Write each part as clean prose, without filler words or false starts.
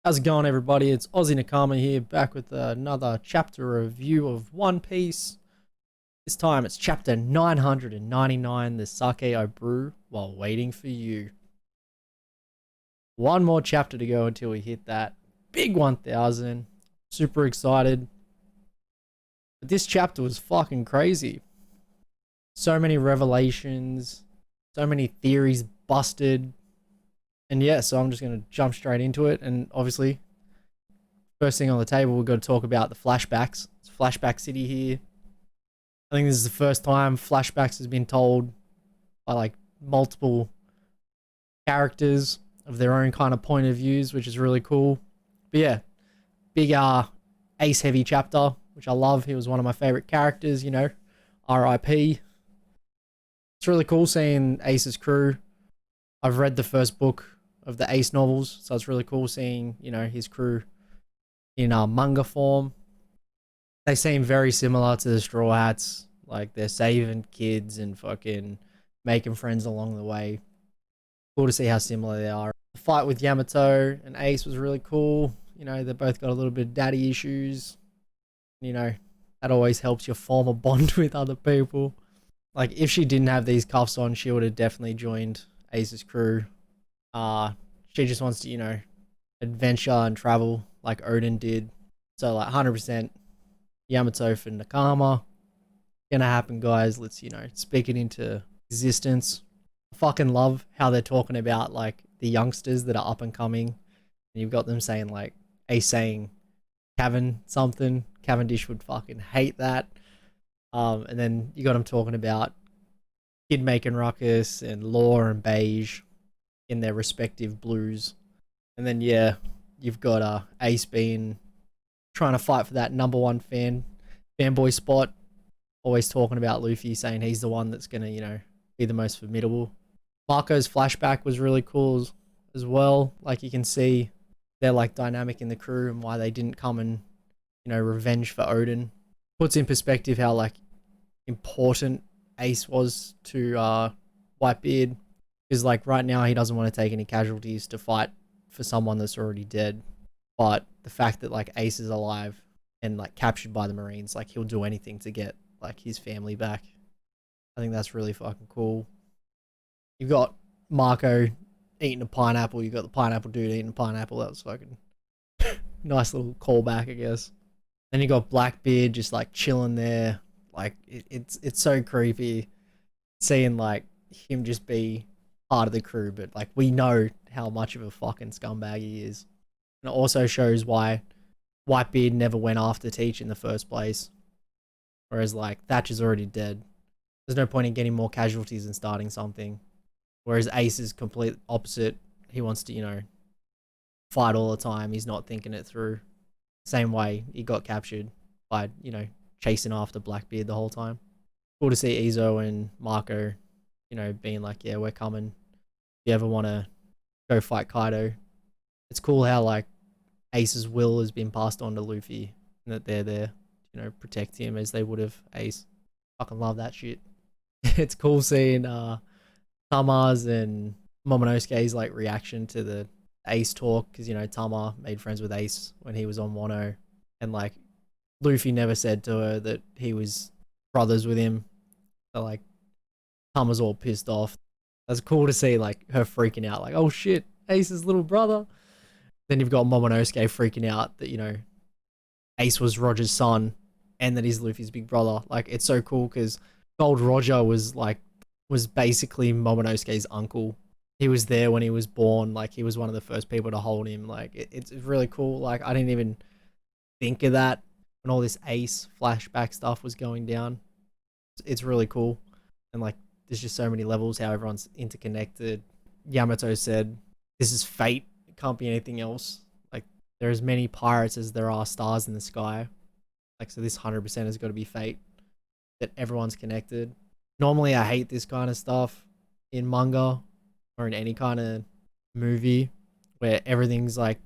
How's it going, everybody? It's Aussie Nakama here, back with another chapter review of One Piece. This time it's chapter 999, the Sake I Brew While Waiting for You. One more chapter to go until we hit that big 1000. Super excited. But this chapter was fucking crazy. So many revelations, so many theories busted. And yeah, so I'm just going to jump straight into it. And obviously, first thing on the table, we've got to talk about the flashbacks. It's Flashback City here. I think this is the first time flashbacks has been told by like multiple characters of their own kind of point of views, which is really cool. But yeah, big Ace heavy chapter, which I love. He was one of my favorite characters, you know, RIP. It's really cool seeing Ace's crew. I've read the first book of the Ace novels, so it's really cool seeing, you know, his crew in manga form. They seem very similar to the Straw Hats. Like, they're saving kids and fucking making friends along the way. Cool to see how similar they are. The fight with Yamato and Ace was really cool. You know, they both got a little bit of daddy issues. You know, that always helps you form a bond with other people. Like, if she didn't have these cuffs on, she would have definitely joined Ace's crew. She just wants to, you know, adventure and travel like Odin did. So, like, 100% Yamato for Nakama. Gonna happen, guys. Let's, you know, speak it into existence. I fucking love how they're talking about, like, the youngsters that are up and coming. And you've got them saying, like, Ace saying Cavendish would fucking hate that. And then you got them talking about Kid making ruckus and Law and Beige in their respective blues. And then, yeah, you've got Ace being trying to fight for that #1 fanboy spot. Always talking about Luffy, saying he's the one that's gonna, you know, be the most formidable. Marco's flashback was really cool as well. Like, you can see their like dynamic in the crew and why they didn't come and, you know, revenge for Odin. Puts in perspective how like important Ace was to Whitebeard. Because like right now he doesn't want to take any casualties to fight for someone that's already dead. But the fact that like Ace is alive and like captured by the Marines, like he'll do anything to get like his family back. I think that's really fucking cool. You've got Marco eating a pineapple. You've got the pineapple dude eating a pineapple. That was fucking nice little callback, I guess. Then you got Blackbeard just like chilling there. Like it's so creepy seeing like him just be part of the crew, but like we know how much of a fucking scumbag he is. And it also shows why Whitebeard never went after Teach in the first place. Whereas like Thatcher's already dead. There's no point in getting more casualties and starting something. Whereas Ace is complete opposite. He wants to, you know, fight all the time. He's not thinking it through. Same way he got captured by, you know, chasing after Blackbeard the whole time. Cool to see Izo and Marco, you know, being like, yeah, we're coming. If you ever want to go fight Kaido. It's cool how like Ace's will has been passed on to Luffy and that they're there, you know, protect him as they would have Ace. Fucking love that shit. It's cool seeing Tama's and Momonosuke's like reaction to the Ace talk, because, you know, Tama made friends with Ace when he was on Wano, and like Luffy never said to her that he was brothers with him. So like Tama's all pissed off. That's cool to see like her freaking out, like, oh shit, Ace's little brother. Then you've got Momonosuke freaking out that, you know, Ace was Roger's son and that he's Luffy's big brother. Like, it's so cool because Gold Roger was basically Momonosuke's uncle. He was there when he was born. Like, he was one of the first people to hold him. Like, it's really cool. Like, I didn't even think of that when all this Ace flashback stuff was going down. It's really cool. And like, there's just so many levels how everyone's interconnected. Yamato said, this is fate. It can't be anything else. Like, there are as many pirates as there are stars in the sky. Like, so this 100% has got to be fate. That everyone's connected. Normally, I hate this kind of stuff in manga or in any kind of movie where everything's like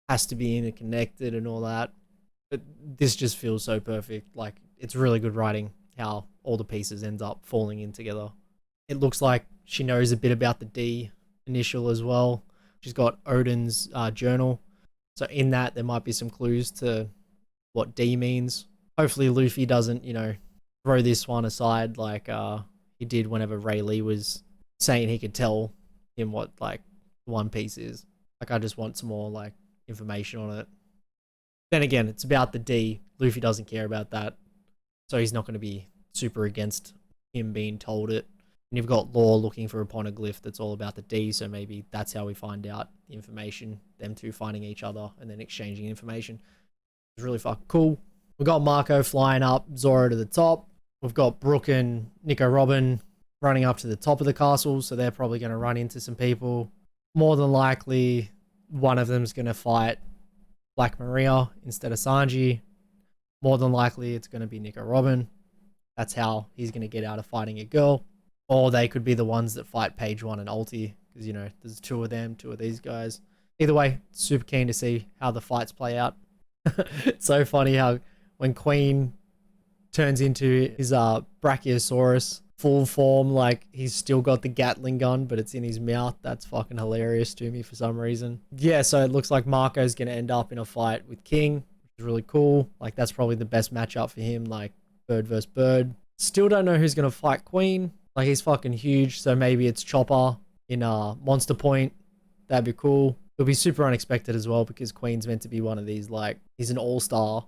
has to be interconnected and all that. But this just feels so perfect. Like, it's really good writing how all the pieces ends up falling in together. It looks like she knows a bit about the D initial as well. She's got Odin's journal. So in that, there might be some clues to what D means. Hopefully Luffy doesn't, you know, throw this one aside like he did whenever Ray Lee was saying he could tell him what like One Piece is. Like I just want some more like information on it. Then again, it's about the D. Luffy doesn't care about that. So he's not going to be super against him being told it. And you've got Law looking for a poneglyph that's all about the D, so maybe that's how we find out the information. Them two finding each other and then exchanging information. It's really fucking cool. We've got Marco flying up, Zoro to the top. We've got Brook and Nico Robin running up to the top of the castle, so they're probably going to run into some people. More than likely, one of them's going to fight Black Maria instead of Sanji. More than likely, it's going to be Nico Robin. That's how he's going to get out of fighting a girl. Or they could be the ones that fight Page 1 and Ulti, because, you know, there's two of them, two of these guys. Either way, super keen to see how the fights play out. It's so funny how when Queen turns into his Brachiosaurus full form, like he's still got the Gatling gun, but it's in his mouth. That's fucking hilarious to me for some reason. Yeah, so it looks like Marco's going to end up in a fight with King, which is really cool. Like that's probably the best matchup for him, like bird versus bird. Still don't know who's going to fight Queen. Like he's fucking huge, so maybe it's Chopper in Monster Point. That'd be cool. It'll be super unexpected as well because Queen's meant to be one of these, like, he's an all-star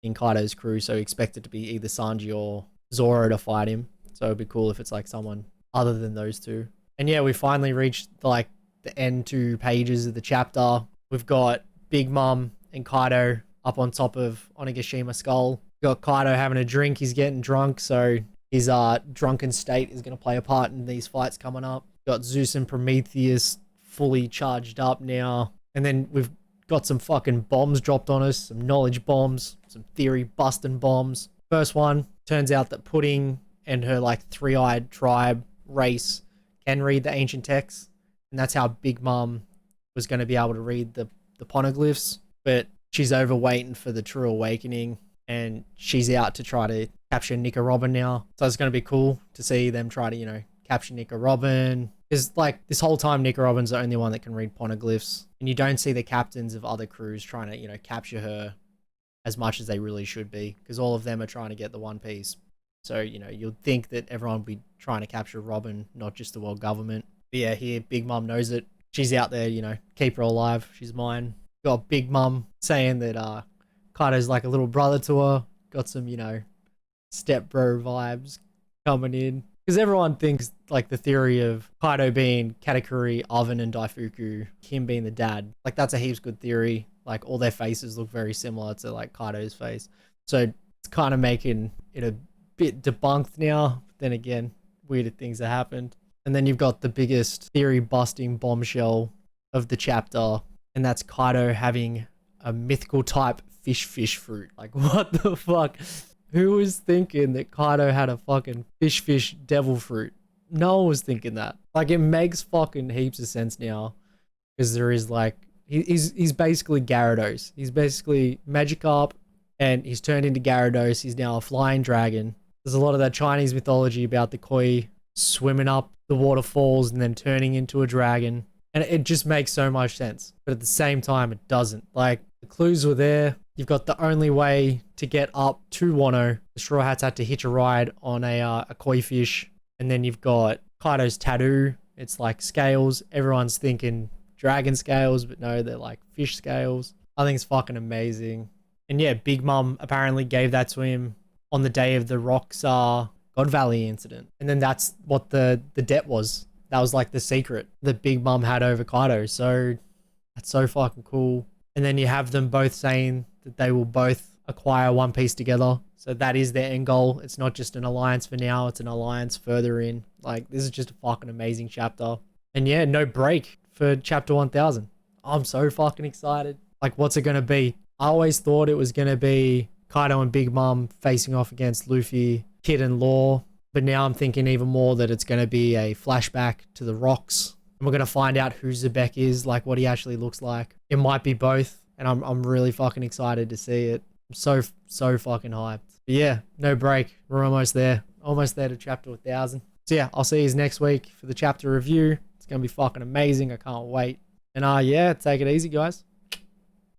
in Kaido's crew, so expected to be either Sanji or Zoro to fight him. So it'd be cool if it's like someone other than those two. And yeah, we finally reached like the end 2 pages of the chapter. We've got Big Mom and Kaido up on top of Onigashima Skull. We've got Kaido having a drink. He's getting drunk, so his drunken state is going to play a part in these fights coming up. We've got Zeus and Prometheus fully charged up now. And then we've got some fucking bombs dropped on us, some knowledge bombs, some theory busting bombs. First one, turns out that Pudding and her like 3-eyed tribe race can read the ancient texts. And that's how Big Mom was going to be able to read the poneglyphs. But she's over waiting for the true awakening. And she's out to try to capture Nico Robin now. So it's going to be cool to see them try to, you know, capture Nico Robin. Because like this whole time, Nico Robin's the only one that can read poneglyphs. And you don't see the captains of other crews trying to, you know, capture her as much as they really should be. Because all of them are trying to get the One Piece. So, you know, you'd think that everyone would be trying to capture Robin, not just the world government. But yeah, here, Big Mom knows it. She's out there, you know, keep her alive. She's mine. Got Big Mom saying that Kaido's like a little brother to her. Got some, you know, step bro vibes coming in. Because everyone thinks, like, the theory of Kaido being Katakuri, Oven, and Daifuku, him being the dad. Like, that's a heaps good theory. Like, all their faces look very similar to, like, Kaido's face. So, it's kind of making it a bit debunked now. But then again, weirder things have happened. And then you've got the biggest theory-busting bombshell of the chapter. And that's Kaido having a mythical type fish fruit. Like, what the fuck? Who was thinking that Kaido had a fucking fish devil fruit? No one was thinking that. Like, it makes fucking heaps of sense now. Because there is, like, he's basically Gyarados. He's basically Magikarp, and he's turned into Gyarados. He's now a flying dragon. There's a lot of that Chinese mythology about the koi swimming up the waterfalls and then turning into a dragon. And it just makes so much sense. But at the same time, it doesn't. Like, the clues were there. You've got the only way to get up to Wano. The Straw Hats had to hitch a ride on a koi fish. And then you've got Kaido's tattoo. It's like scales. Everyone's thinking dragon scales, but no, they're like fish scales. I think it's fucking amazing. And yeah, Big Mom apparently gave that to him on the day of the Rocks God Valley incident. And then that's what the debt was. That was like the secret that Big Mom had over Kaido. So that's so fucking cool. And then you have them both saying that they will both acquire One Piece together. So that is their end goal. It's not just an alliance for now. It's an alliance further in. Like, this is just a fucking amazing chapter. And yeah, no break for chapter 1000. I'm so fucking excited. Like, what's it going to be? I always thought it was going to be Kaido and Big Mom facing off against Luffy, Kid and Law. But now I'm thinking even more that it's going to be a flashback to the Rocks. And we're going to find out who Zebek is, like what he actually looks like. It might be both. And I'm really fucking excited to see it. I'm so fucking hyped. But yeah, no break. We're almost there. Almost there to chapter 1000. So yeah, I'll see you next week for the chapter review. It's going to be fucking amazing. I can't wait. And yeah, take it easy, guys.